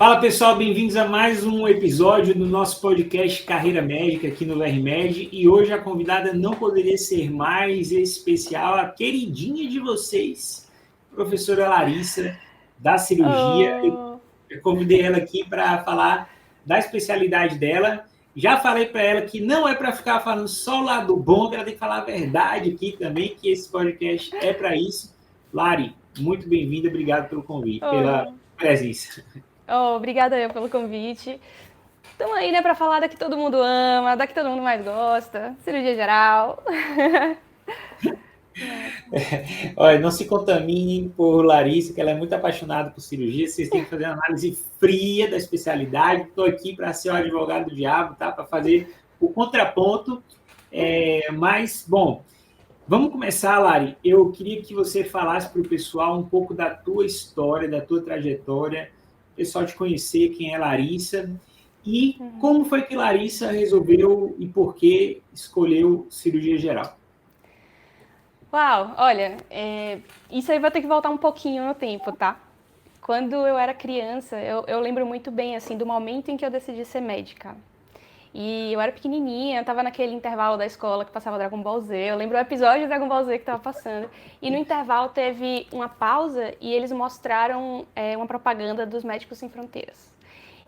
Fala pessoal, bem-vindos a mais um episódio do nosso podcast Carreira Médica aqui no VRMed. E hoje a convidada não poderia ser mais especial, a queridinha de vocês, professora Larissa, da cirurgia. Oh, Eu convidei ela aqui para falar da especialidade dela. Já falei para ela que não é para ficar falando só o lado bom, que ela tem que falar a verdade aqui também, que esse podcast é para isso. Lari, muito bem-vinda, obrigado pelo convite, pela oh, presença. obrigada eu pelo convite. Estamos aí, né, para falar da que todo mundo ama, da que todo mundo mais gosta, cirurgia geral. Olha, não se contaminem por Larissa, que ela é muito apaixonada por cirurgia. Vocês têm que fazer uma análise fria da especialidade. Estou aqui para ser o advogado do diabo, tá? Para fazer o contraponto. Mas, bom, vamos começar, Lari. Eu queria que você falasse para o pessoal um pouco da tua história, da tua trajetória, o pessoal te conhecer, quem é Larissa, e como foi que Larissa resolveu e por que escolheu cirurgia geral. Uau, olha, isso aí vai ter que voltar um pouquinho no tempo, tá? Quando eu era criança, eu lembro muito bem, assim, do momento em que eu decidi ser médica. E eu era pequenininha, eu tava naquele intervalo da escola que passava Dragon Ball Z. Eu lembro o episódio de Dragon Ball Z que tava passando. E no intervalo teve uma pausa e eles mostraram uma propaganda dos Médicos Sem Fronteiras.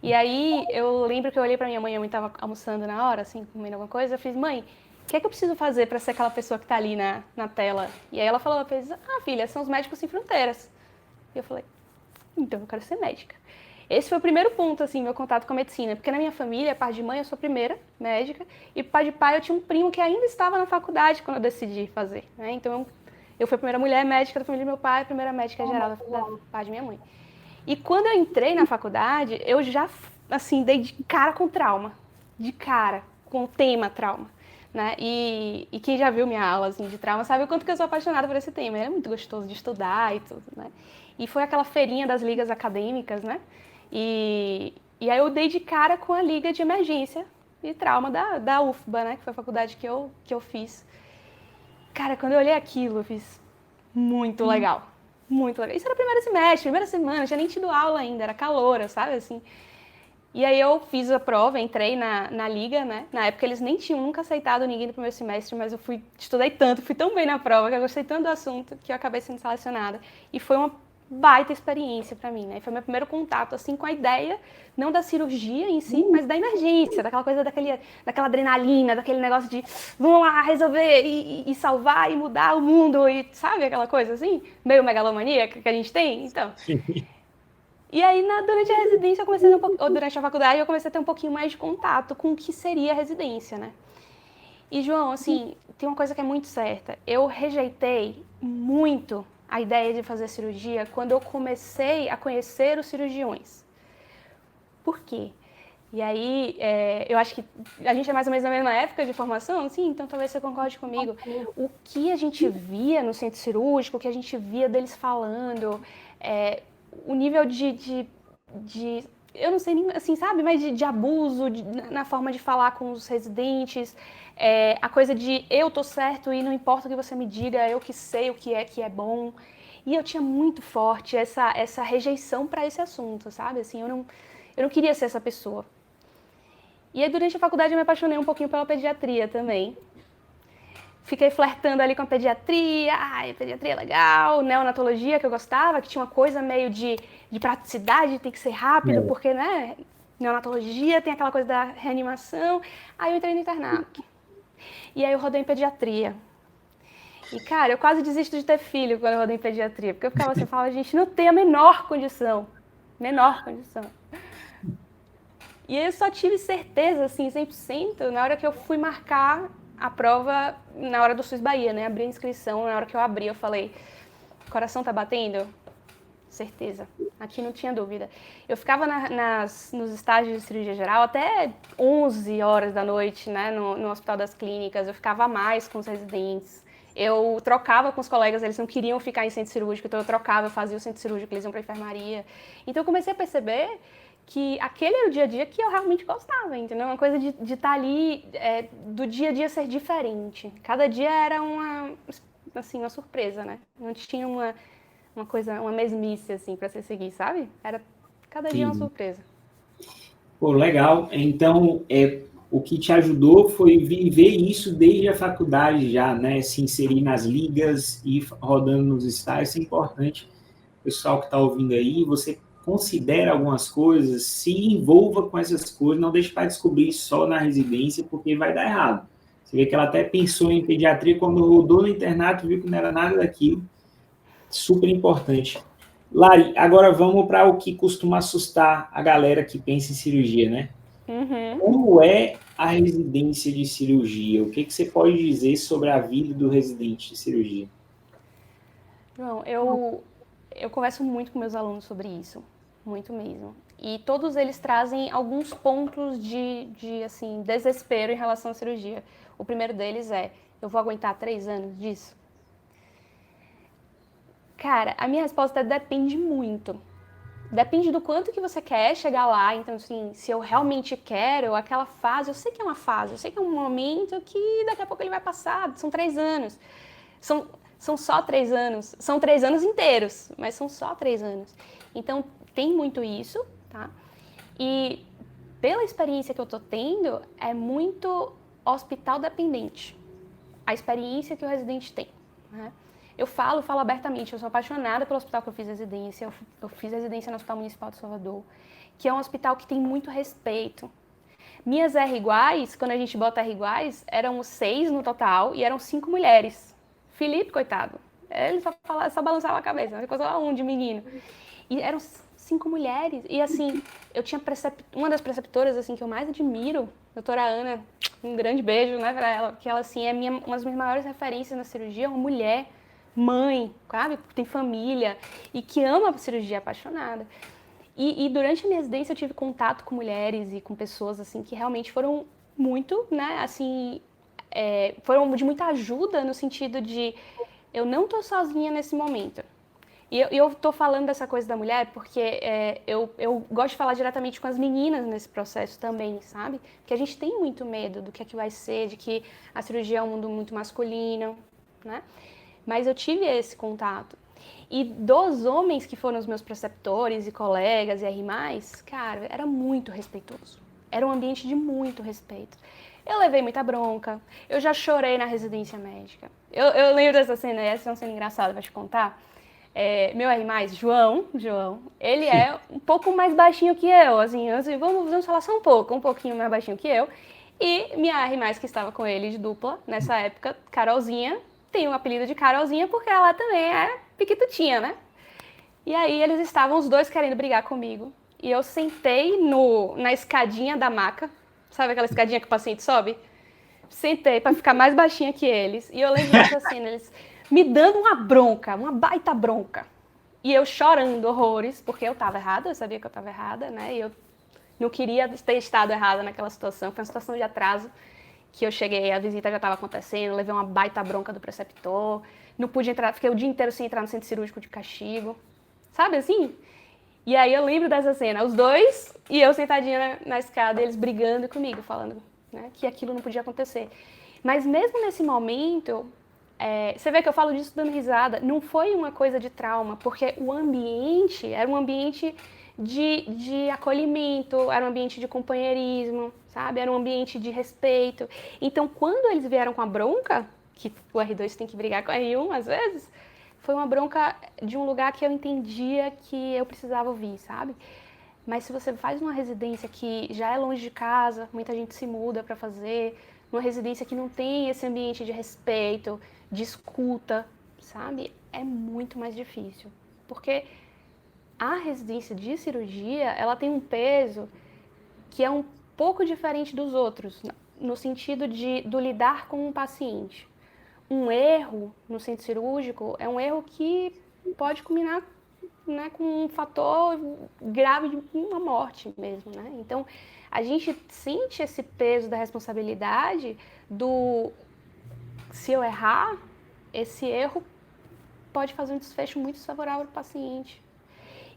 E aí eu lembro que eu olhei pra minha mãe tava almoçando na hora, assim, comendo alguma coisa. Eu fiz, mãe, o que é que eu preciso fazer pra ser aquela pessoa que tá ali na tela? E aí ela falou, filha, são os Médicos Sem Fronteiras. E eu falei, então eu quero ser médica. Esse foi o primeiro ponto, assim, meu contato com a medicina. Porque na minha família, par de mãe, eu sou a primeira médica. E par de pai, eu tinha um primo que ainda estava na faculdade quando eu decidi fazer. Né? Então, eu fui a primeira mulher médica da família do meu pai, a primeira médica geral da parte de minha mãe. E quando eu entrei na faculdade, eu já, assim, dei de cara com trauma. De cara, com o tema trauma. Né? E quem já viu minha aula assim, de trauma sabe o quanto que eu sou apaixonada por esse tema. Ele é muito gostoso de estudar e tudo, né? E foi aquela feirinha das ligas acadêmicas, né? E aí eu dei de cara com a liga de emergência e trauma da UFBA, né? Que foi a faculdade que eu fiz. Cara, quando eu olhei aquilo, eu fiz muito legal. Muito legal. Isso era primeiro semestre, primeira semana, tinha nem tido aula ainda, era caloura, sabe, assim. E aí eu fiz a prova, entrei na liga, né? Na época eles nem tinham nunca aceitado ninguém no primeiro semestre, mas eu estudei tanto, fui tão bem na prova, que eu gostei tanto do assunto, que eu acabei sendo selecionada. E foi uma baita experiência para mim, né? Foi meu primeiro contato, assim, com a ideia, não da cirurgia em si, mas da emergência, daquela coisa, daquela adrenalina, daquele negócio de vamos lá resolver e salvar e mudar o mundo, e sabe aquela coisa assim, meio megalomaníaca que a gente tem? Então, e aí, durante a residência, eu comecei a ter ou durante a faculdade, eu comecei a ter um pouquinho mais de contato com o que seria a residência, né? E, João, assim, tem uma coisa que é muito certa. Eu rejeitei muito a ideia de fazer cirurgia quando eu comecei a conhecer os cirurgiões. Por quê? E aí, eu acho que a gente é mais ou menos na mesma época de formação, sim, então talvez você concorde comigo. O que a gente via no centro cirúrgico, o que a gente via deles falando, o nível de eu não sei nem, assim, sabe, mas de abuso na forma de falar com os residentes, a coisa de eu tô certo e não importa o que você me diga, eu que sei o que é bom. E eu tinha muito forte essa rejeição para esse assunto, sabe? Assim, eu não queria ser essa pessoa. E aí, durante a faculdade, eu me apaixonei um pouquinho pela pediatria também. Fiquei flertando ali com a pediatria, pediatria é legal, neonatologia que eu gostava, que tinha uma coisa meio de praticidade, tem que ser rápido, porque, né, neonatologia tem aquela coisa da reanimação. Aí eu entrei no internato. E aí eu rodei em pediatria. E, cara, eu quase desisto de ter filho quando eu rodei em pediatria, porque eu ficava assim, falava, gente, não tem a menor condição. Menor condição. E eu só tive certeza, assim, 100%, na hora que eu fui marcar a prova, na hora do SUS Bahia, né? Abri a inscrição, na hora que eu abri, eu falei, coração tá batendo? Certeza. Aqui não tinha dúvida. Eu ficava nos estágios de cirurgia geral até 11 horas da noite, né? No Hospital das Clínicas. Eu ficava mais com os residentes. Eu trocava com os colegas, eles não queriam ficar em centro cirúrgico, então eu trocava, eu fazia o centro cirúrgico, eles iam pra enfermaria. Então eu comecei a perceber que aquele era o dia a dia que eu realmente gostava, entendeu? Uma coisa de estar ali, do dia a dia ser diferente. Cada dia era uma surpresa, né? Não tinha uma coisa, uma mesmice, assim, pra se seguir, sabe? Cada dia é uma surpresa. Pô, legal. Então, o que te ajudou foi viver isso desde a faculdade já, né? Se inserir nas ligas e rodando nos estágios, isso é importante. Pessoal que está ouvindo aí, você considera algumas coisas, se envolva com essas coisas, não deixe para descobrir só na residência, porque vai dar errado. Você vê que ela até pensou em pediatria, quando rodou no internato, viu que não era nada daquilo. Super importante. Lari, agora vamos para o que costuma assustar a galera que pensa em cirurgia, né? Como é a residência de cirurgia? O que você pode dizer sobre a vida do residente de cirurgia? João, eu converso muito com meus alunos sobre isso, muito mesmo. E todos eles trazem alguns pontos de assim, desespero em relação à cirurgia. O primeiro deles é, eu vou aguentar 3 anos disso? Cara, a minha resposta é depende muito. Depende do quanto que você quer chegar lá. Então, assim, se eu realmente quero aquela fase, eu sei que é uma fase, eu sei que é um momento que daqui a pouco ele vai passar. São 3 anos. São só 3 anos. São 3 anos inteiros, mas são só 3 anos. Então, tem muito isso, tá? E pela experiência que eu tô tendo, é muito hospital dependente. A experiência que o residente tem, né? Eu falo abertamente, eu sou apaixonada pelo hospital que eu fiz residência. Eu fiz residência no Hospital Municipal de Salvador, que é um hospital que tem muito respeito. Minhas R iguais, quando a gente bota R iguais, eram 6 no total e eram 5 mulheres. Felipe, coitado, ele só balançava a cabeça, ficou só um de menino. E eram 5 mulheres. E assim, eu tinha uma das preceptoras assim, que eu mais admiro, doutora Ana, um grande beijo, né, pra ela, que ela assim, é uma das minhas maiores referências na cirurgia, uma mulher, mãe, sabe? Tem família e que ama a cirurgia, apaixonada. E durante a minha residência eu tive contato com mulheres e com pessoas assim que realmente foram muito, né, assim, foram de muita ajuda no sentido de eu não tô sozinha nesse momento. E eu tô falando dessa coisa da mulher porque eu gosto de falar diretamente com as meninas nesse processo também, sabe? Porque a gente tem muito medo do que é que vai ser, de que a cirurgia é um mundo muito masculino, né? Mas eu tive esse contato. E dos homens que foram os meus preceptores e colegas e R+, cara, era muito respeitoso. Era um ambiente de muito respeito. Eu levei muita bronca, eu já chorei na residência médica. Eu lembro dessa cena, essa é uma cena engraçada pra te contar. Meu R+, João, ele é um pouco mais baixinho que eu, assim, vamos falar só um pouquinho mais baixinho que eu. E minha R+, que estava com ele de dupla, nessa época, Carolzinha, tem o apelido de Carolzinha porque ela também é piquitutinha, né? E aí eles estavam os dois querendo brigar comigo. E eu sentei na escadinha da maca, sabe aquela escadinha que o paciente sobe? Sentei pra ficar mais baixinha que eles. E eu lembro dessa cena, eles me dando uma bronca, uma baita bronca. E eu chorando horrores, porque eu tava errada, eu sabia que eu tava errada, né? E eu não queria ter estado errada naquela situação, foi uma situação de atraso, que eu cheguei, a visita já estava acontecendo, levei uma baita bronca do preceptor, não pude entrar, fiquei o dia inteiro sem entrar no centro cirúrgico de castigo, sabe assim? E aí eu lembro dessa cena, os dois e eu sentadinha na escada, eles brigando comigo, falando, né, que aquilo não podia acontecer. Mas mesmo nesse momento, você vê que eu falo disso dando risada, não foi uma coisa de trauma, porque o ambiente era um ambiente de acolhimento, era um ambiente de companheirismo, sabe? Era um ambiente de respeito. Então, quando eles vieram com a bronca, que o R2 tem que brigar com o R1 às vezes, foi uma bronca de um lugar que eu entendia que eu precisava ouvir, sabe? Mas se você faz uma residência que já é longe de casa, muita gente se muda para fazer, uma residência que não tem esse ambiente de respeito, de escuta, sabe? É muito mais difícil. Porque a residência de cirurgia, ela tem um peso que é um pouco diferente dos outros, no sentido do lidar com um paciente. Um erro no centro cirúrgico é um erro que pode culminar, né, com um fator grave de uma morte mesmo, né? Então, a gente sente esse peso da responsabilidade se eu errar, esse erro pode fazer um desfecho muito desfavorável para o paciente.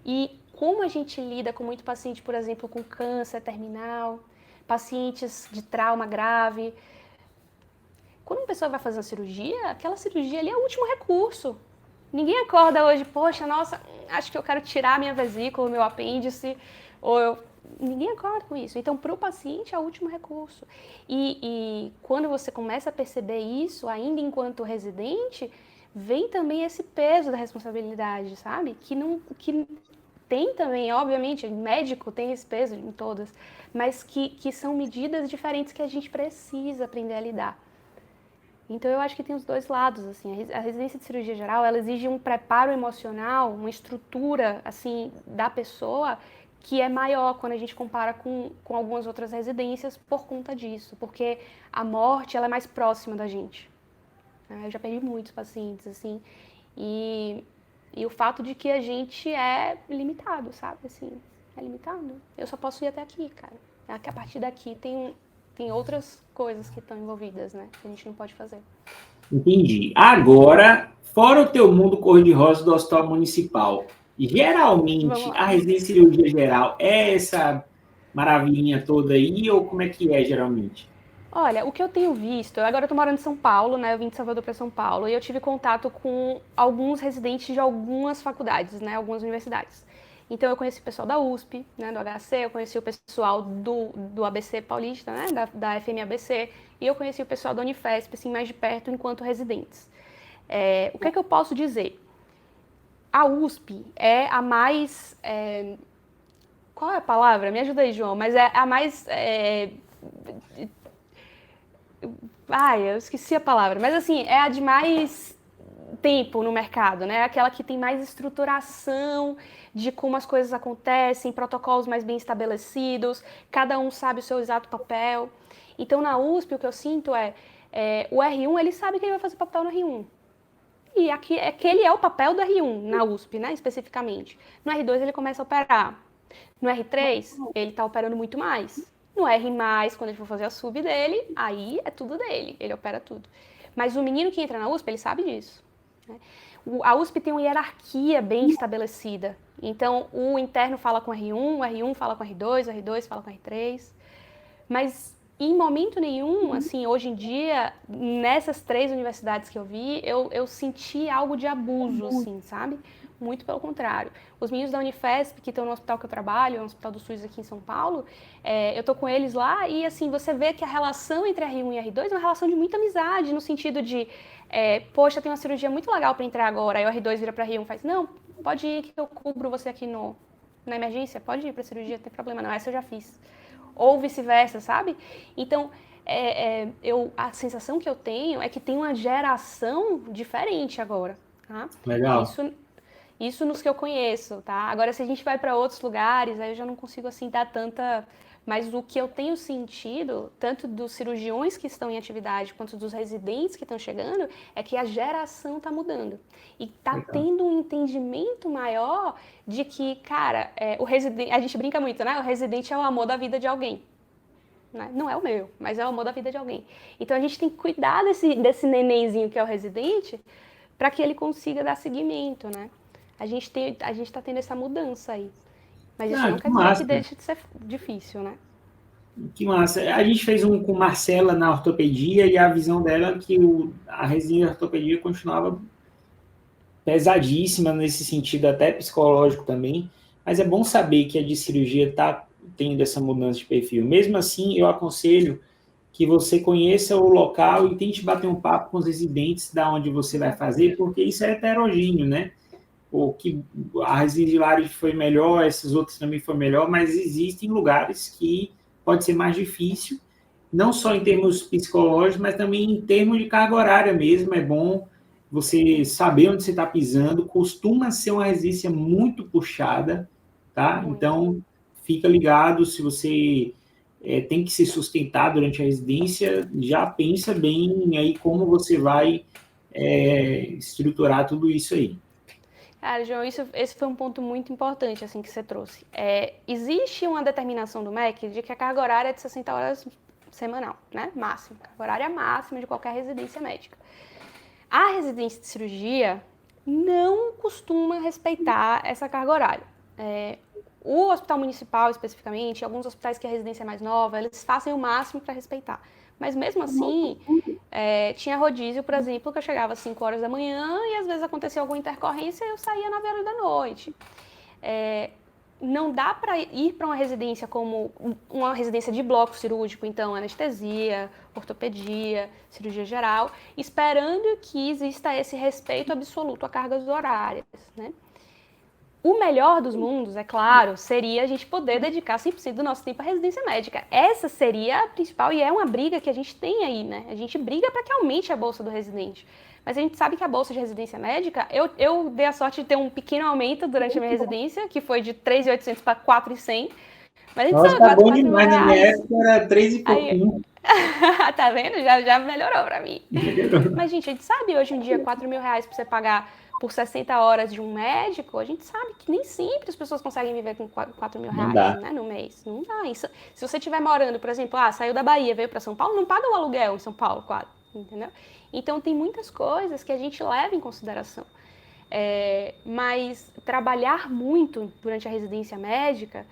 E como a gente lida com muito paciente, por exemplo, com câncer terminal, pacientes de trauma grave. Quando uma pessoa vai fazer uma cirurgia, aquela cirurgia ali é o último recurso. Ninguém acorda hoje, poxa, nossa, acho que eu quero tirar minha vesícula, meu apêndice, ou eu... Ninguém acorda com isso. Então, para o paciente é o último recurso. E quando você começa a perceber isso, ainda enquanto residente, vem também esse peso da responsabilidade, sabe? Que tem também, obviamente, médico tem esse peso em todas, mas que são medidas diferentes que a gente precisa aprender a lidar. Então eu acho que tem os dois lados, assim, a residência de cirurgia geral, ela exige um preparo emocional, uma estrutura, assim, da pessoa que é maior quando a gente compara com algumas outras residências por conta disso, porque a morte, ela é mais próxima da gente. Eu já perdi muitos pacientes, assim, e o fato de que a gente é limitado, sabe, assim, é limitado. Eu só posso ir até aqui, cara. A partir daqui tem outras coisas que estão envolvidas, né? Que a gente não pode fazer. Entendi. Agora, fora o teu mundo cor-de-rosa do Hospital Municipal, geralmente a residência de cirurgia geral é essa maravilhinha toda aí, ou como é que é geralmente? Olha, o que eu tenho visto, agora eu tô morando em São Paulo, né? Eu vim de Salvador para São Paulo e eu tive contato com alguns residentes de algumas faculdades, né? Algumas universidades. Então eu conheci o pessoal da USP, né, do HC, eu conheci o pessoal do ABC Paulista, né, da FMABC, e eu conheci o pessoal da Unifesp, assim, mais de perto, enquanto residentes. O que é que eu posso dizer? A USP é a mais... qual é a palavra? Me ajuda aí, João. Mas é a mais... eu esqueci a palavra. Mas, assim, é a de mais tempo no mercado, né? Aquela que tem mais estruturação de como as coisas acontecem, protocolos mais bem estabelecidos, cada um sabe o seu exato papel. Então, na USP, o que eu sinto o R1, ele sabe que ele vai fazer papel no R1. E aquele é o papel do R1 na USP, né, especificamente. No R2 ele começa a operar. No R3 ele está operando muito mais. No R+, quando ele for fazer a sub dele, aí é tudo dele, ele opera tudo. Mas o menino que entra na USP, ele sabe disso. Né? A USP tem uma hierarquia bem estabelecida. Então, o interno fala com o R1 fala com o R2, o R2 fala com o R3. Mas, em momento nenhum, assim, hoje em dia, nessas 3 universidades que eu vi, eu senti algo de abuso, assim, sabe? Muito pelo contrário. Os meninos da Unifesp, que estão no hospital que eu trabalho, no Hospital do SUS aqui em São Paulo, eu tô com eles lá e, assim, você vê que a relação entre R1 e R2 é uma relação de muita amizade, no sentido de, poxa, tem uma cirurgia muito legal para entrar agora, aí o R2 vira para R1 e faz, não, pode ir que eu cubro você aqui na emergência, pode ir para cirurgia, não tem problema não, essa eu já fiz. Ou vice-versa, sabe? Então, a sensação que eu tenho é que tem uma geração diferente agora, tá? Legal. Isso nos que eu conheço, tá? Agora, se a gente vai para outros lugares, aí eu já não consigo, assim, dar tanta... Mas o que eu tenho sentido, tanto dos cirurgiões que estão em atividade, quanto dos residentes que estão chegando, é que a geração está mudando. E está tendo um entendimento maior de que, cara, o residente... A gente brinca muito, né? O residente é o amor da vida de alguém. Né? Não é o meu, mas é o amor da vida de alguém. Então, a gente tem que cuidar desse nenenzinho que é o residente para que ele consiga dar seguimento, né? A gente está tendo essa mudança aí. Mas isso não quer dizer que deixe de ser difícil, né? Que massa. A gente fez um com Marcela na ortopedia e a visão dela é que a residência de ortopedia continuava pesadíssima nesse sentido, até psicológico também. Mas é bom saber que a de cirurgia está tendo essa mudança de perfil. Mesmo assim, eu aconselho que você conheça o local e tente bater um papo com os residentes da onde você vai fazer, porque isso é heterogêneo, né? Ou que a residência de Lares foi melhor, essas outras também foi melhor, mas existem lugares que pode ser mais difícil, não só em termos psicológicos, mas também em termos de carga horária mesmo. É bom você saber onde você está pisando. Costuma ser uma residência muito puxada, tá? Muito. Então, fica ligado, se você tem que se sustentar durante a residência, já pensa bem aí como você vai estruturar tudo isso aí. Cara, João, esse foi um ponto muito importante assim, que você trouxe. Existe uma determinação do MEC de que a carga horária é de 60 horas semanal, né? Máximo. Carga horária máxima de qualquer residência médica. A residência de cirurgia não costuma respeitar essa carga horária. O hospital municipal, especificamente, alguns hospitais que a residência é mais nova, eles fazem o máximo para respeitar. Mas mesmo assim, tinha rodízio, por exemplo, que eu chegava às 5 horas da manhã e às vezes acontecia alguma intercorrência e eu saía 9 horas da noite. Não dá para ir para uma residência como uma residência de bloco cirúrgico, então anestesia, ortopedia, cirurgia geral, esperando que exista esse respeito absoluto a cargas horárias, né? O melhor dos mundos, é claro, seria a gente poder dedicar 100% do nosso tempo à residência médica. Essa seria a principal e é uma briga que a gente tem aí, né? A gente briga para que aumente a bolsa do residente. Mas a gente sabe que a bolsa de residência médica, eu dei a sorte de ter um pequeno aumento durante a minha residência, que foi de 3.800 para 4.100. Mas a gente Nossa, sabe, tá bom 4 mil demais. Na minha reais. época era 3 e Aí, pouquinho. tá vendo? Já melhorou para mim. Melhorou. Mas, gente, a gente sabe hoje em dia 4 mil reais para você pagar por 60 horas de um médico, a gente sabe que nem sempre as pessoas conseguem viver com 4 mil Não reais, dá. né, no mês. Não dá. Isso, se você estiver morando, por exemplo, saiu da Bahia, veio para São Paulo, não paga o aluguel em São Paulo, quase, entendeu? Então, tem muitas coisas que a gente leva em consideração. Mas trabalhar muito durante a residência médica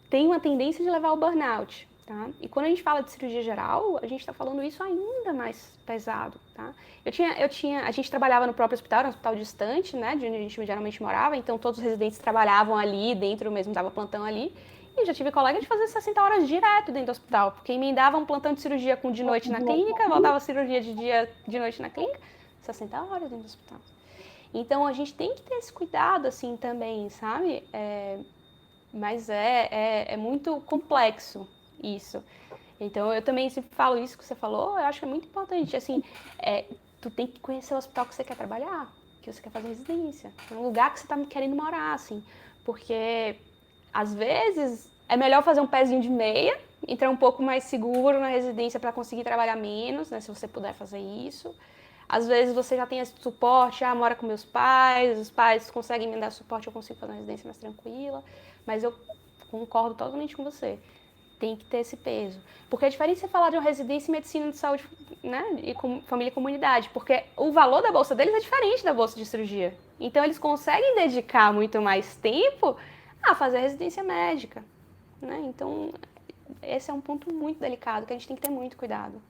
tem uma tendência de levar ao burnout. Tá? E quando a gente fala de cirurgia geral, a gente está falando isso ainda mais pesado. Tá? A gente trabalhava no próprio hospital, era um hospital distante, né, de onde a gente geralmente morava, então todos os residentes trabalhavam ali, dentro mesmo, dava plantão ali. E já tive colega de fazer 60 horas direto dentro do hospital, porque emendava um plantão de cirurgia com de noite na clínica, voltava a cirurgia de dia de noite na clínica, 60 horas dentro do hospital. Então a gente tem que ter esse cuidado assim também, sabe? Mas é muito complexo isso. Então, eu também sempre falo isso que você falou, eu acho que é muito importante. Assim, tu tem que conhecer o hospital que você quer trabalhar, que você quer fazer residência. É um lugar que você está querendo morar, assim. Porque, às vezes, é melhor fazer um pezinho de meia, entrar um pouco mais seguro na residência para conseguir trabalhar menos, né, se você puder fazer isso. Às vezes, você já tem esse suporte, mora com meus pais, os pais conseguem me dar suporte, eu consigo fazer uma residência mais tranquila. Mas eu concordo totalmente com você. Tem que ter esse peso. Porque é diferente você falar de uma residência em medicina de saúde, né, e família e comunidade, porque o valor da bolsa deles é diferente da bolsa de cirurgia. Então, eles conseguem dedicar muito mais tempo a fazer a residência médica. Né? Então, esse é um ponto muito delicado, que a gente tem que ter muito cuidado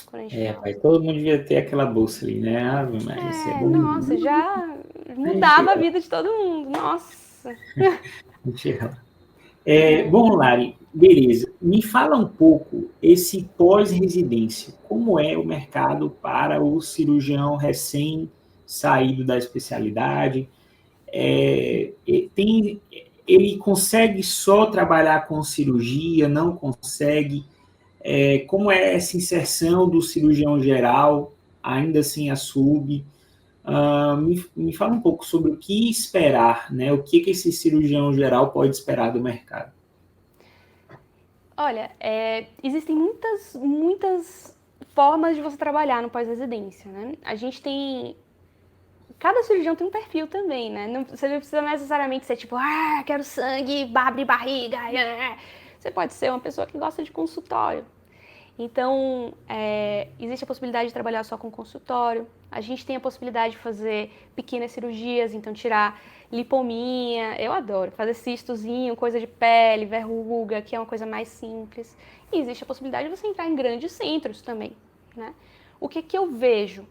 quando a gente fala. Rapaz, todo mundo devia ter aquela bolsa ali, né? Ave Maria, isso é bom. Nossa, já A gente mudava a vida de todo mundo. Nossa. chega lá. Bom, Lari, beleza. Me fala um pouco esse pós-residência. Como é o mercado para o cirurgião recém-saído da especialidade? Ele consegue só trabalhar com cirurgia? Não consegue? Como é essa inserção do cirurgião geral, ainda assim a sub? Me fala um pouco sobre o que esperar, né? O que esse cirurgião geral pode esperar do mercado. Olha, existem muitas formas de você trabalhar no pós-residência, né? A gente tem... Cada cirurgião tem um perfil também, né? Você não precisa necessariamente ser tipo, quero sangue, abre barriga. Você pode ser uma pessoa que gosta de consultório. Então, existe a possibilidade de trabalhar só com consultório. A gente tem a possibilidade de fazer pequenas cirurgias, então tirar lipomia, eu adoro, fazer cistozinho, coisa de pele, verruga, que é uma coisa mais simples. E existe a possibilidade de você entrar em grandes centros também, né? O que eu vejo?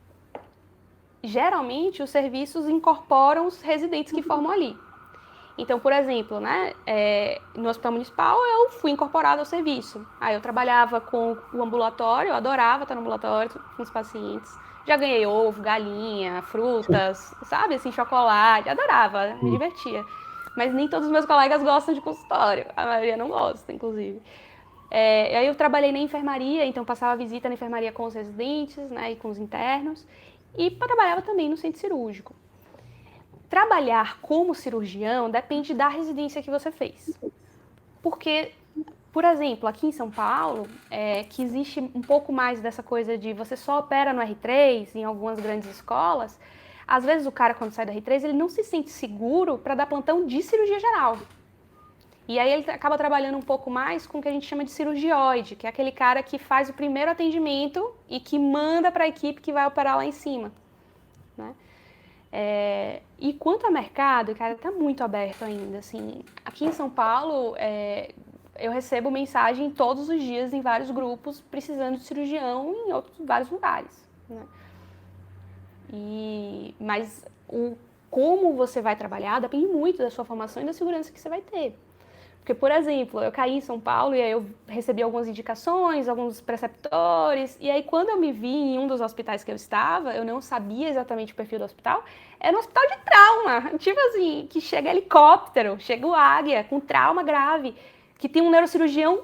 Geralmente, os serviços incorporam os residentes que formam ali. Então, por exemplo, né, no Hospital Municipal eu fui incorporada ao serviço. Aí eu trabalhava com o ambulatório, eu adorava estar no ambulatório com os pacientes. Já ganhei ovo, galinha, frutas, sabe, assim, chocolate, adorava, me divertia. Mas nem todos os meus colegas gostam de consultório, a maioria não gosta, inclusive. Aí eu trabalhei na enfermaria, então passava visita na enfermaria com os residentes, né, e com os internos. E trabalhava também no centro cirúrgico. Trabalhar como cirurgião depende da residência que você fez. Porque, por exemplo, aqui em São Paulo, que existe um pouco mais dessa coisa de você só opera no R3, em algumas grandes escolas, às vezes o cara, quando sai do R3, ele não se sente seguro para dar plantão de cirurgia geral. E aí ele acaba trabalhando um pouco mais com o que a gente chama de cirurgioide, que é aquele cara que faz o primeiro atendimento e que manda para a equipe que vai operar lá em cima, né? E quanto ao mercado, cara, tá muito aberto ainda, assim. Aqui em São Paulo, eu recebo mensagem todos os dias em vários grupos precisando de cirurgião em vários lugares, né? Mas como você vai trabalhar depende muito da sua formação e da segurança que você vai ter. Porque, por exemplo, eu caí em São Paulo e aí eu recebi algumas indicações, alguns preceptores, e aí quando eu me vi em um dos hospitais que eu estava, eu não sabia exatamente o perfil do hospital, era um hospital de trauma, tipo assim, que chega helicóptero, chega o águia, com trauma grave, que tem um neurocirurgião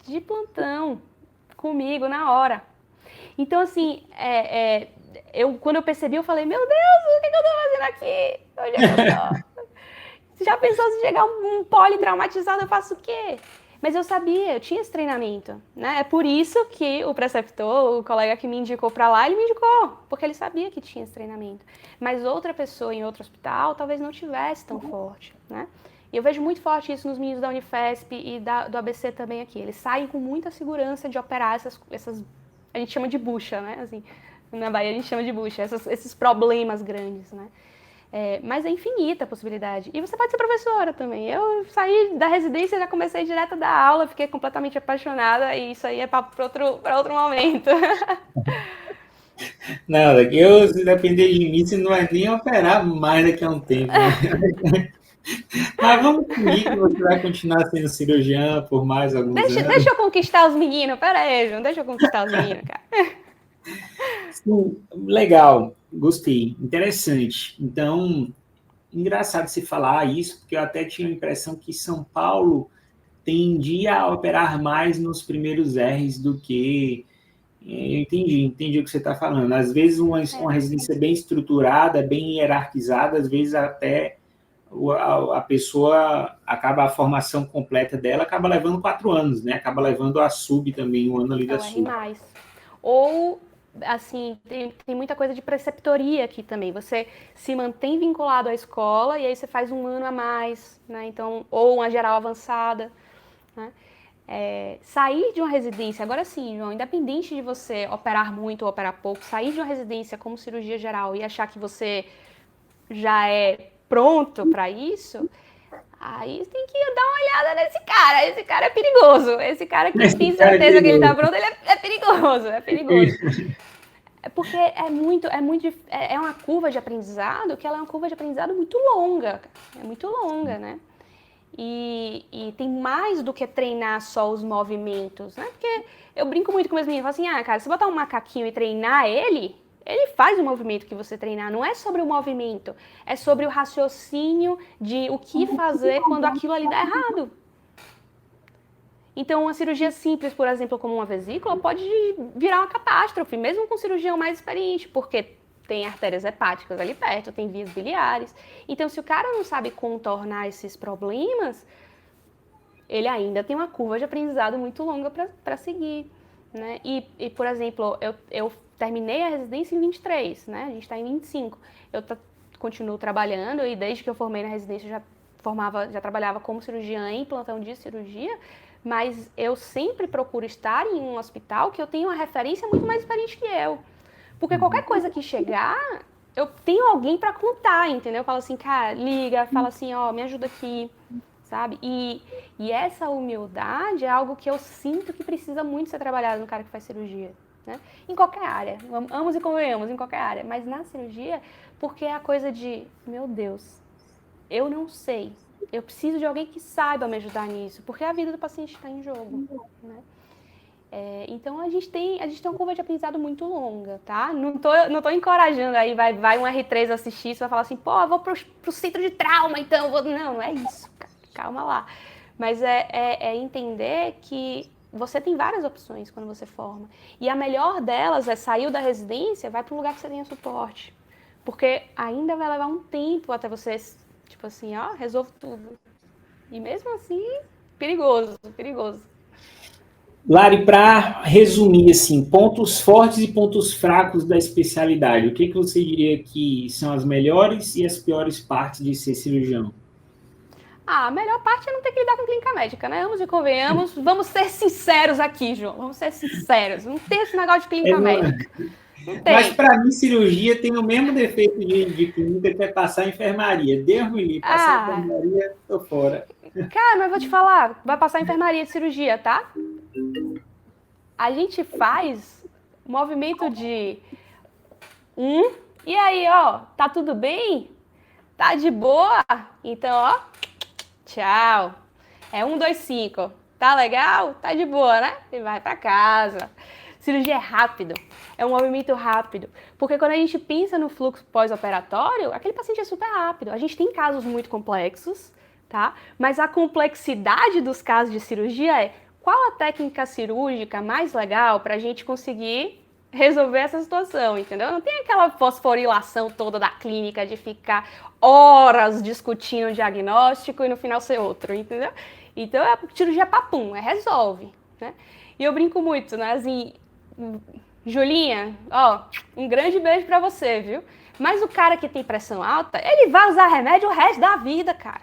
de plantão comigo na hora. Então, assim, quando eu percebi, eu falei, meu Deus, o que eu tô fazendo aqui? Onde é que eu tô? Você já pensou se chegar um politraumatizado, eu faço o quê? Mas eu sabia, eu tinha esse treinamento, né? É por isso que o preceptor, o colega que me indicou para lá, ele me indicou, porque ele sabia que tinha esse treinamento. Mas outra pessoa em outro hospital talvez não tivesse tão forte, né? E eu vejo muito forte isso nos meninos da Unifesp e do ABC também aqui. Eles saem com muita segurança de operar essas a gente chama de bucha, né? Assim, na Bahia a gente chama de bucha, esses problemas grandes, né? Mas é infinita a possibilidade. E você pode ser professora também. Eu saí da residência, já comecei direto a dar aula, fiquei completamente apaixonada, e isso aí é papo para outro momento. Não, se depender de mim, você não vai nem operar mais daqui a um tempo, né? Mas vamos comigo, que você vai continuar sendo cirurgiã por mais alguns anos. Deixa eu conquistar os meninos. Pera aí, João. Deixa eu conquistar os meninos, cara. Sim, legal, gostei, interessante. Então, engraçado você falar isso, porque eu até tinha a impressão que São Paulo tendia a operar mais nos primeiros R's do que... Eu entendi o que você está falando. Às vezes uma residência bem estruturada, bem hierarquizada, às vezes até a pessoa a formação completa dela acaba levando 4 anos, né? Acaba levando a sub também, um ano ali da sub. Mais. Ou, assim, tem muita coisa de preceptoria aqui também. Você se mantém vinculado à escola e aí você faz um ano a mais, né? Então, ou uma geral avançada, né? Sair de uma residência, agora sim, João, independente de você operar muito ou operar pouco, sair de uma residência como cirurgia geral e achar que você já é pronto para isso, aí você tem que dar uma olhada nesse cara. Esse cara é perigoso. Esse cara que tem certeza que ele tá pronto, ele é perigoso, é perigoso. Porque é uma curva de aprendizado que ela é uma curva de aprendizado muito longa. É muito longa, né? E tem mais do que treinar só os movimentos, né? Porque eu brinco muito com meus meninos, falo assim, cara, se botar um macaquinho e treinar ele faz o movimento que você treinar. Não é sobre o movimento, é sobre o raciocínio de o que fazer quando aquilo ali dá errado. Então, uma cirurgia simples, por exemplo, como uma vesícula, pode virar uma catástrofe, mesmo com um cirurgião mais experiente, porque tem artérias hepáticas ali perto, tem vias biliares. Então, se o cara não sabe contornar esses problemas, ele ainda tem uma curva de aprendizado muito longa para seguir, né? E, por exemplo, eu terminei a residência em 23, né? A gente está em 25. Eu continuo trabalhando e desde que eu formei na residência já trabalhava como cirurgiã em plantão de cirurgia, mas eu sempre procuro estar em um hospital que eu tenho uma referência muito mais experiente que eu. Porque qualquer coisa que chegar, eu tenho alguém para contar, entendeu? Eu falo assim, cara, liga, fala assim, ó, me ajuda aqui, sabe? E essa humildade é algo que eu sinto que precisa muito ser trabalhado no cara que faz cirurgia, né? Em qualquer área, amamos e convenhamos, em qualquer área, mas na cirurgia, porque é a coisa de, meu Deus, eu não sei, eu preciso de alguém que saiba me ajudar nisso, porque a vida do paciente está em jogo, né? Então a gente tem uma curva de aprendizado muito longa, tá? Não tô encorajando aí, vai um R3 assistir, você vai falar assim, pô, eu vou pro centro de trauma, então, não é isso, calma lá. Mas é entender que você tem várias opções quando você forma. E a melhor delas é sair da residência, vai para um lugar que você tenha suporte. Porque ainda vai levar um tempo até você, tipo assim, ó, resolve tudo. E mesmo assim, perigoso. Lari, para resumir, assim, pontos fortes e pontos fracos da especialidade, o que você diria que são as melhores e as piores partes de ser cirurgião? A melhor parte é não ter que lidar com clínica médica, né? Vamos e convenhamos, vamos ser sinceros aqui, João, vamos ser sinceros. Não tem esse negócio de clínica médica. Não tem. Mas para mim, cirurgia tem o mesmo defeito de clínica que é passar a enfermaria. Deus me livre, passar a enfermaria, tô fora. Cara, mas vou te falar, vai passar enfermaria de cirurgia, tá? A gente faz movimento de e aí, ó, tá tudo bem? Tá de boa? Então, ó, tchau. É 1, 2, 5. Tá legal? Tá de boa, né? E vai pra casa. Cirurgia é rápido. É um movimento rápido. Porque quando a gente pensa no fluxo pós-operatório, aquele paciente é super rápido. A gente tem casos muito complexos, tá? Mas a complexidade dos casos de cirurgia é qual a técnica cirúrgica mais legal pra gente conseguir resolver essa situação, entendeu? Não tem aquela fosforilação toda da clínica de ficar horas discutindo o diagnóstico e no final ser outro, entendeu? Então a cirurgia papum, resolve, né? E eu brinco muito, né? Assim, Julinha, ó, um grande beijo pra você, viu? Mas o cara que tem pressão alta, ele vai usar remédio o resto da vida, cara.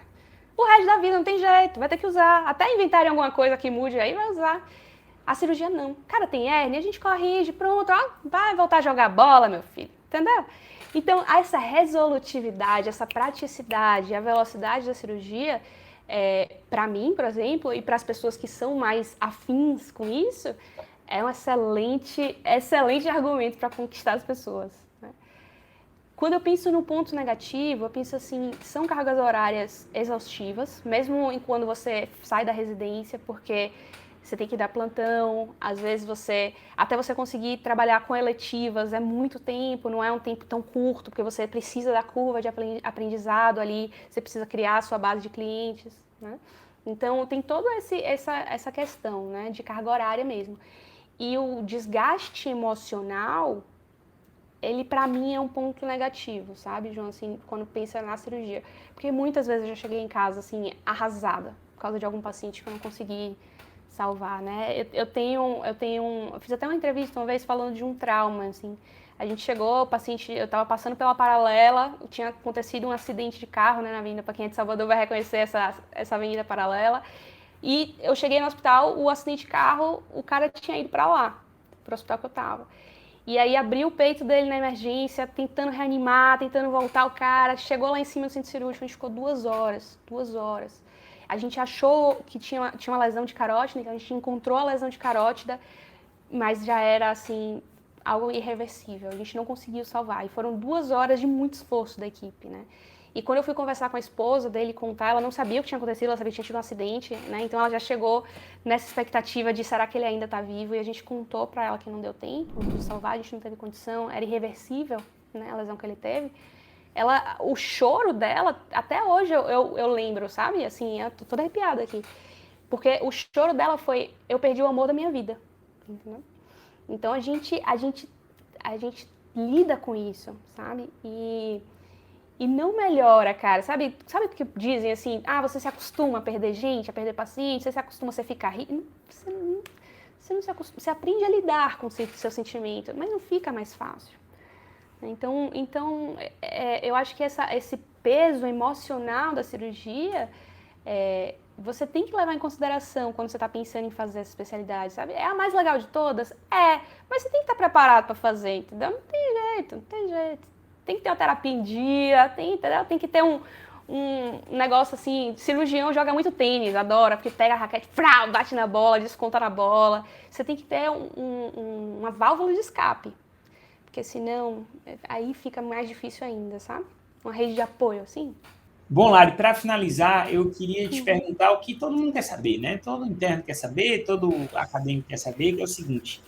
O resto da vida não tem jeito, vai ter que usar. Até inventarem alguma coisa que mude aí, vai usar. A cirurgia não. Cara, tem hérnia, a gente corrige, pronto, ó, vai voltar a jogar bola, meu filho, entendeu? Então, essa resolutividade, essa praticidade, a velocidade da cirurgia, para mim, por exemplo, e para as pessoas que são mais afins com isso, é um excelente argumento para conquistar as pessoas. Né? Quando eu penso no ponto negativo, eu penso assim, são cargas horárias exaustivas, mesmo quando você sai da residência, porque você tem que dar plantão, às vezes até você conseguir trabalhar com eletivas, é muito tempo, não é um tempo tão curto, porque você precisa da curva de aprendizado ali, você precisa criar a sua base de clientes, né? Então, tem toda essa questão, né, de carga horária mesmo. E o desgaste emocional, ele para mim é um ponto negativo, sabe, João, assim, quando pensa na cirurgia. Porque muitas vezes eu já cheguei em casa, assim, arrasada, por causa de algum paciente que eu não consegui salvar, né? Eu fiz até uma entrevista uma vez falando de um trauma, assim. A gente chegou, o paciente, eu estava passando pela paralela, tinha acontecido um acidente de carro, né, na avenida, para quem é de Salvador vai reconhecer essa avenida paralela. E eu cheguei no hospital, o acidente de carro, o cara tinha ido para lá, pro hospital que eu tava. E aí abriu o peito dele na emergência, tentando reanimar, tentando voltar o cara. Chegou lá em cima do centro cirúrgico, a gente ficou 2 horas. 2 horas. A gente achou que tinha uma lesão de carótida, a gente encontrou a lesão de carótida, mas já era, assim, algo irreversível. A gente não conseguiu salvar. E foram 2 horas de muito esforço da equipe, né? E quando eu fui conversar com a esposa dele, contar, ela não sabia o que tinha acontecido, ela sabia que tinha tido um acidente, né? Então ela já chegou nessa expectativa de será que ele ainda tá vivo? E a gente contou para ela que não deu tempo de salvar, a gente não teve condição, era irreversível, né? A lesão que ele teve. O choro dela, até hoje eu lembro, sabe? Assim, eu tô toda arrepiada aqui. Porque o choro dela foi, eu perdi o amor da minha vida, entendeu? Então a gente lida com isso, sabe? E não melhora, cara. Sabe o que dizem assim? Ah, você se acostuma a perder gente, a perder paciente, você se acostuma a ficar rico. Você não se acostuma, você aprende a lidar com o seu sentimento, mas não fica mais fácil. Então eu acho que esse peso emocional da cirurgia, você tem que levar em consideração quando você está pensando em fazer essa especialidade, sabe? É a mais legal de todas? Mas você tem que estar preparado para fazer, entendeu? Não tem jeito. Tem que ter uma terapia em dia, entendeu? Tem que ter um negócio assim, cirurgião joga muito tênis, adora, porque pega a raquete, bate na bola, desconta na bola. Você tem que ter uma válvula de escape, porque senão aí fica mais difícil ainda, sabe? Uma rede de apoio, assim. Bom, Lari, para finalizar, eu queria te perguntar o que todo mundo quer saber, né? Todo interno quer saber, todo acadêmico quer saber, que é o seguinte: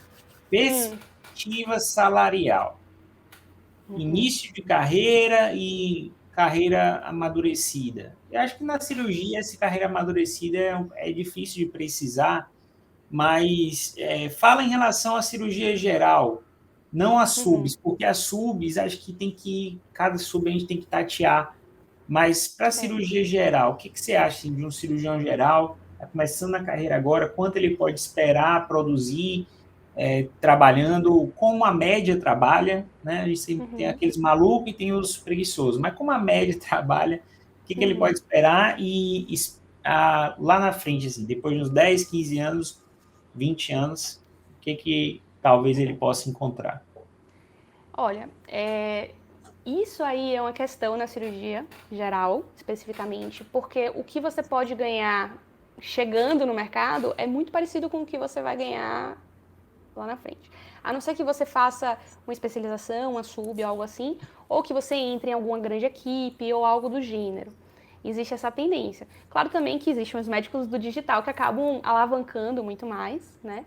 perspectiva salarial, início de carreira e carreira amadurecida. Eu acho que na cirurgia essa carreira amadurecida é difícil de precisar, mas fala em relação à cirurgia geral, não as subs, porque as subs acho que cada sub a gente tem que tatear. Mas para a cirurgia geral, o que você acha assim, de um cirurgião geral, tá começando na carreira agora, quanto ele pode esperar produzir, trabalhando, como a média trabalha, né? A gente tem aqueles malucos e tem os preguiçosos, mas como a média trabalha, o que ele pode esperar e lá na frente, assim, depois de uns 10, 15 anos, 20 anos, o que talvez ele possa encontrar? Olha, Isso aí é uma questão na cirurgia geral, especificamente, porque o que você pode ganhar chegando no mercado é muito parecido com o que você vai ganhar lá na frente. A não ser que você faça uma especialização, uma sub, algo assim, ou que você entre em alguma grande equipe ou algo do gênero. Existe essa tendência. Claro também que existem os médicos do digital que acabam alavancando muito mais, né?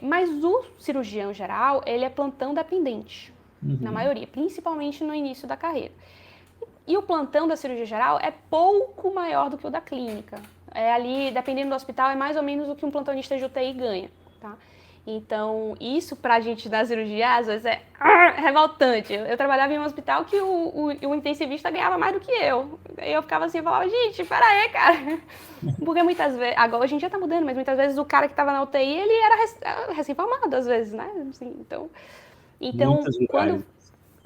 Mas o cirurgião geral, ele é plantão dependente, na maioria, principalmente no início da carreira. E o plantão da cirurgia geral é pouco maior do que o da clínica. Ali, dependendo do hospital, é mais ou menos o que um plantonista de UTI ganha, tá? Então, isso pra gente da cirurgia, às vezes, é revoltante. Eu trabalhava em um hospital que o intensivista ganhava mais do que eu. Aí eu ficava assim, eu falava, gente, pera aí, cara. Porque muitas vezes, agora a gente já tá mudando, mas muitas vezes o cara que tava na UTI, ele era recém-formado, às vezes, né? Assim, então quando...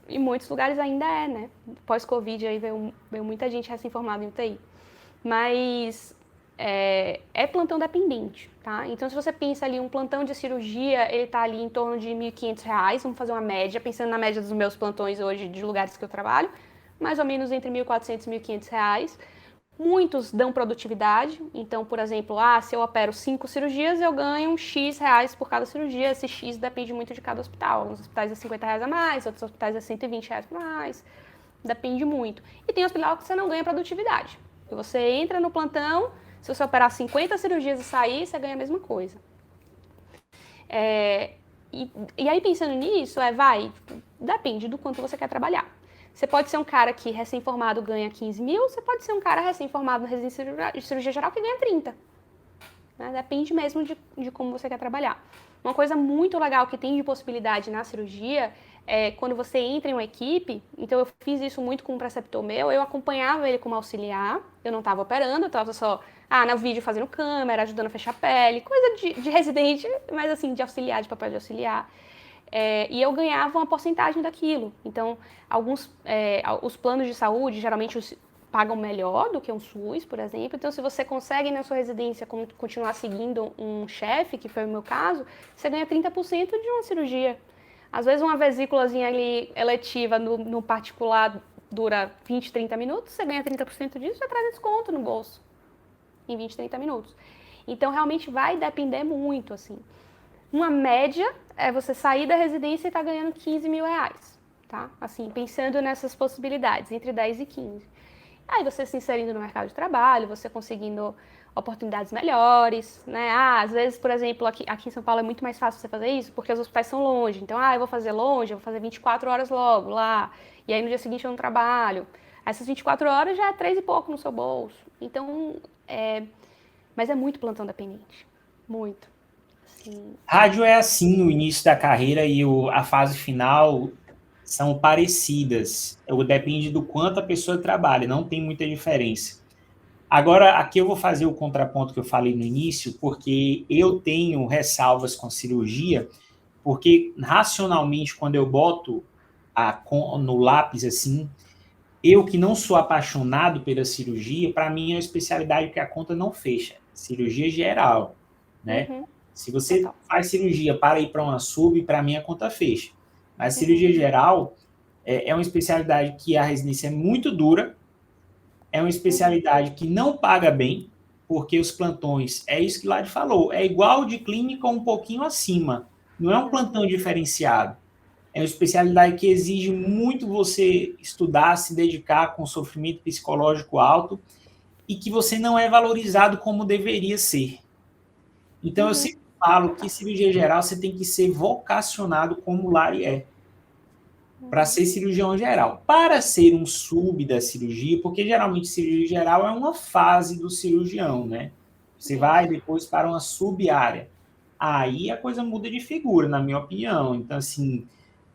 Em muitos lugares ainda é, né? Pós-Covid aí veio muita gente recém-formada em UTI. Mas é plantão dependente, tá? Então, se você pensa ali, um plantão de cirurgia, ele tá ali em torno de R$ 1.500, vamos fazer uma média, pensando na média dos meus plantões hoje de lugares que eu trabalho, mais ou menos entre R$ 1.400 e R$ 1.500. Muitos dão produtividade, então, por exemplo, se eu opero 5 cirurgias, eu ganho X reais por cada cirurgia. Esse X depende muito de cada hospital. Alguns hospitais é R$ 50 a mais, outros hospitais é R$ 120 a mais. Depende muito. E tem hospital que você não ganha produtividade. Você entra no plantão, se você operar 50 cirurgias e sair, você ganha a mesma coisa. E aí, pensando nisso, depende do quanto você quer trabalhar. Você pode ser um cara que recém-formado ganha 15 mil, você pode ser um cara recém-formado na residência de cirurgia geral que ganha 30. Né? Depende mesmo de como você quer trabalhar. Uma coisa muito legal que tem de possibilidade na cirurgia é quando você entra em uma equipe. Então eu fiz isso muito com um preceptor meu, eu acompanhava ele como auxiliar, eu não estava operando, eu estava só no vídeo fazendo câmera, ajudando a fechar a pele, coisa de residente, mas assim, de auxiliar, de papel de auxiliar. E eu ganhava uma porcentagem daquilo. Então, os planos de saúde geralmente pagam melhor do que um SUS, por exemplo. Então, se você consegue na sua residência continuar seguindo um chefe, que foi o meu caso, você ganha 30% de uma cirurgia. Às vezes, uma vesículazinha ali eletiva no particular dura 20, 30 minutos, você ganha 30% disso, já traz desconto no bolso em 20, 30 minutos. Então, realmente vai depender muito, assim. Uma média é você sair da residência e estar ganhando R$ 15 mil, tá? Assim, pensando nessas possibilidades, entre 10 e 15. Aí você se inserindo no mercado de trabalho, você conseguindo oportunidades melhores, né? Às vezes, por exemplo, aqui em São Paulo é muito mais fácil você fazer isso, porque os hospitais são longe. Então, eu vou fazer longe, eu vou fazer 24 horas logo lá, e aí no dia seguinte eu não trabalho. Essas 24 horas já é 3 e pouco no seu bolso. Então, mas é muito plantão dependente, muito. Rádio é assim no início da carreira e a fase final são parecidas. Depende do quanto a pessoa trabalha, não tem muita diferença. Agora, aqui eu vou fazer o contraponto que eu falei no início, porque eu tenho ressalvas com cirurgia, porque racionalmente, quando eu boto no lápis assim, eu que não sou apaixonado pela cirurgia, para mim é uma especialidade que a conta não fecha. Cirurgia geral, né? Uhum. Se você faz cirurgia para ir para uma sub, para mim a conta fecha. Mas cirurgia geral é uma especialidade que a residência é muito dura, é uma especialidade que não paga bem, porque os plantões, é isso que o Lari falou, é igual de clínica um pouquinho acima. Não é um plantão diferenciado. É uma especialidade que exige muito você estudar, se dedicar com sofrimento psicológico alto e que você não é valorizado como deveria ser. Então, eu sempre falo que cirurgia geral você tem que ser vocacionado como o Lari é, para ser cirurgião geral. Para ser um sub da cirurgia, porque geralmente cirurgia geral é uma fase do cirurgião, né? Você vai depois para uma sub-área. Aí a coisa muda de figura, na minha opinião. Então, assim,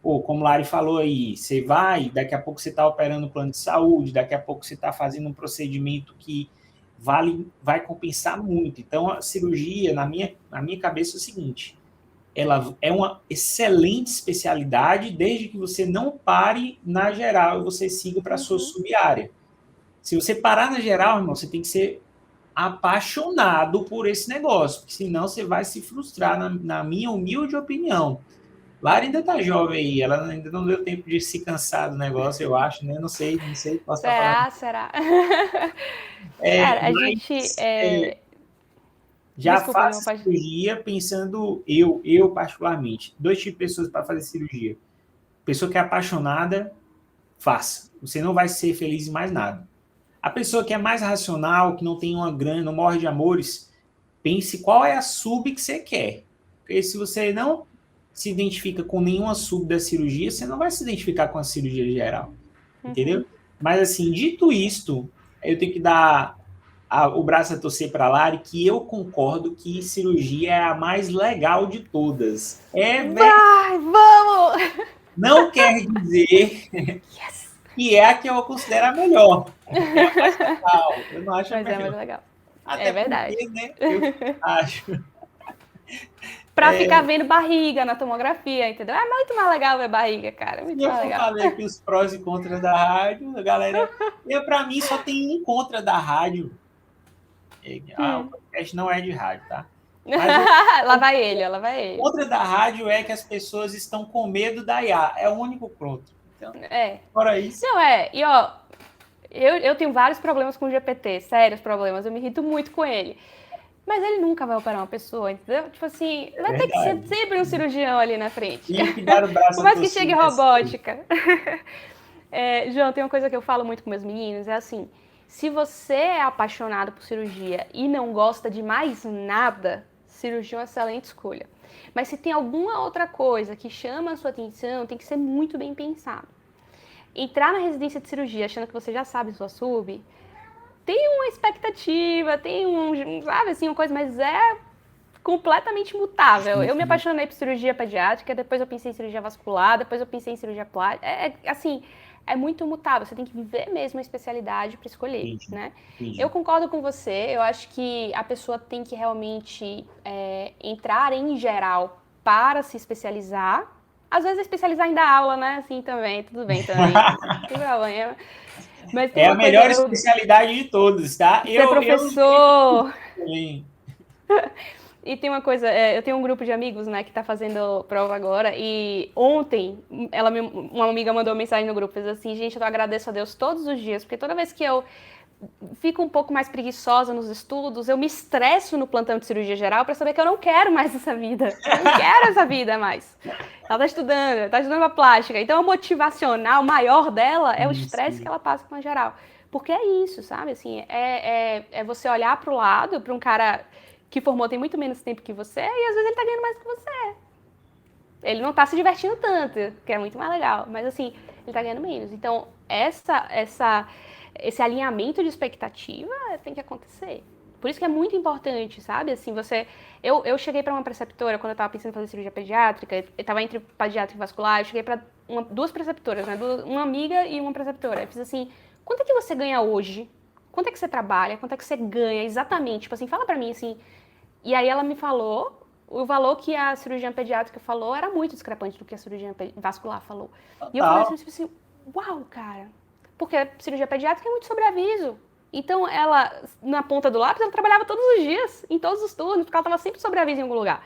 como o Lari falou aí, você daqui a pouco você está operando plano de saúde, daqui a pouco você está fazendo um procedimento que vai compensar muito. Então, a cirurgia, na minha cabeça, é o seguinte: ela é uma excelente especialidade, desde que você não pare na geral e você siga para a sua sub-área. Se você parar na geral, irmão, você tem que ser apaixonado por esse negócio, porque senão você vai se frustrar, na minha humilde opinião. Lara ainda tá jovem aí, ela ainda não deu tempo de se cansar do negócio, eu acho, né? Não sei, posso estar falando. Será? É, Cara, a gente... mas já Desculpa, João, faço pode... cirurgia pensando, eu particularmente, dois tipos de pessoas para fazer cirurgia. Pessoa que é apaixonada, faça. Você não vai ser feliz em mais nada. A pessoa que é mais racional, que não tem uma grana, não morre de amores, pense qual é a sub que você quer. Porque se você não se identifica com nenhuma sub da cirurgia, você não vai se identificar com a cirurgia geral. Entendeu? Mas, assim, dito isto, eu tenho que dar o braço a torcer para a Lari, que eu concordo que cirurgia é a mais legal de todas. Vai, vamos! Não quer dizer que é a que eu considero a melhor. É a mais legal. Eu não acho a Mas é melhor. mais legal. Até É verdade. porque, né? Eu acho. Pra ficar vendo barriga na tomografia, entendeu? É muito mais legal ver barriga, cara. Muito Eu mais legal. falei aqui os prós e contras da rádio, a galera. Para mim, só tem um contra da rádio. O podcast não é de rádio, tá? Mas Lá vai ele, lá vai ele. o contra da rádio é que as pessoas estão com medo da IA. É o único contra. Então, fora isso. Não, e ó, eu tenho vários problemas com o GPT, sérios problemas. Eu me irrito muito com ele. Mas ele nunca vai operar uma pessoa, entendeu? Tipo assim, vai ter que ser sempre um cirurgião ali na frente. E que dar o braço Por mais que chegue robótica. João, tem uma coisa que eu falo muito com meus meninos, é assim, se você é apaixonado por cirurgia e não gosta de mais nada, cirurgia é uma excelente escolha. Mas se tem alguma outra coisa que chama a sua atenção, tem que ser muito bem pensado. Entrar na residência de cirurgia achando que você já sabe sua sub, tem uma expectativa, tem sabe assim, uma coisa, mas é completamente mutável. Eu me apaixonei por cirurgia pediátrica, depois eu pensei em cirurgia vascular, depois eu pensei em cirurgia plástica. Assim, é muito mutável. Você tem que viver mesmo a especialidade para escolher, né? Eu concordo com você. Eu acho que a pessoa tem que realmente entrar em geral para se especializar. Às vezes especializar em dar aula, né? Assim também, tudo bem também. Não tem problema. Mas tem a melhor especialidade de todos, tá? Ser professor. E tem uma coisa, eu tenho um grupo de amigos, né, que tá fazendo prova agora, e ontem uma amiga mandou uma mensagem no grupo, fez assim, gente, eu agradeço a Deus todos os dias, porque toda vez que eu fico um pouco mais preguiçosa nos estudos, eu me estresso no plantão de cirurgia geral para saber que eu não quero mais essa vida. Eu não quero essa vida mais. Ela tá estudando a plástica. Então, o motivacional maior dela é o estresse que ela passa com a geral. Porque é isso, sabe? Assim, é você olhar pro lado, para um cara que formou tem muito menos tempo que você, e às vezes ele tá ganhando mais que você. Ele não tá se divertindo tanto, que é muito mais legal. Mas, assim, ele tá ganhando menos. Então, esse alinhamento de expectativa tem que acontecer. Por isso que é muito importante, sabe? Assim, eu cheguei para uma preceptora, quando eu estava pensando em fazer cirurgia pediátrica, eu estava entre pediátrica e vascular, eu cheguei para duas preceptoras, né? Uma amiga e uma preceptora. Eu fiz assim, quanto é que você ganha hoje? Quanto é que você trabalha? Quanto é que você ganha exatamente? Tipo assim, fala para mim, assim. E aí ela me falou, o valor que a cirurgiã pediátrica falou era muito discrepante do que a cirurgiã vascular falou. E eu falei assim, uau, cara. Porque a cirurgia pediátrica é muito sobreaviso. Então, ela, na ponta do lápis, ela trabalhava todos os dias, em todos os turnos, porque ela estava sempre sobreaviso em algum lugar.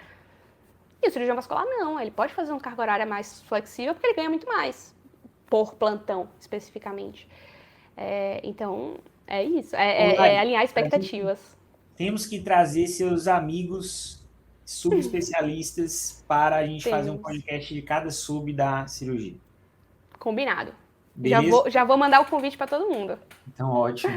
E o cirurgião vascular, não. Ele pode fazer uma carga horária mais flexível, porque ele ganha muito mais, por plantão, especificamente. Então, é isso. Alinhar expectativas. Temos que trazer seus amigos subespecialistas para a gente fazer um podcast de cada sub da cirurgia. Combinado. Já vou mandar o convite para todo mundo. Então, ótimo.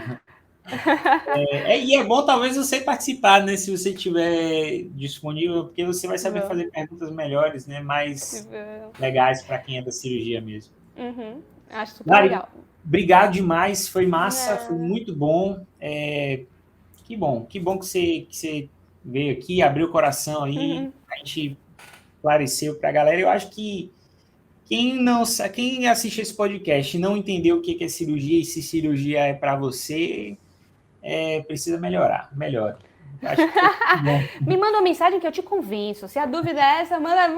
E é bom talvez você participar, né? Se você estiver disponível, porque você vai saber fazer perguntas melhores, né? Mais legais para quem é da cirurgia mesmo. Acho super legal. Obrigado demais, foi massa, foi muito bom. Que bom que você veio aqui, abriu o coração aí, a gente esclareceu para a galera. Eu acho que quem assiste esse podcast e não entendeu o que é cirurgia e se cirurgia é para você, precisa melhorar. Melhora. Acho que me manda uma mensagem que eu te convenço. Se a dúvida é essa, manda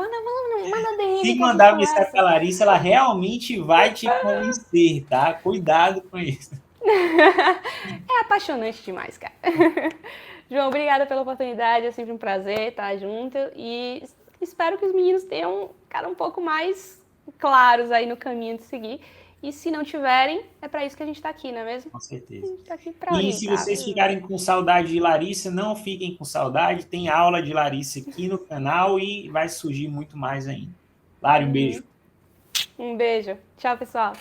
DM. Se mandar mensagem para a Larissa, ela realmente vai te convencer, tá? Cuidado com isso. É apaixonante demais, cara. João, obrigada pela oportunidade. É sempre um prazer estar junto. E espero que os meninos tenham ficaram um pouco mais claros aí no caminho de seguir. E se não tiverem, é para isso que a gente está aqui, não é mesmo? Com certeza. A gente está aqui para E orientar. se vocês ficarem com saudade de Larissa, não fiquem com saudade. Tem aula de Larissa aqui no canal e vai surgir muito mais ainda. Lari, um beijo. Um beijo. Tchau, pessoal.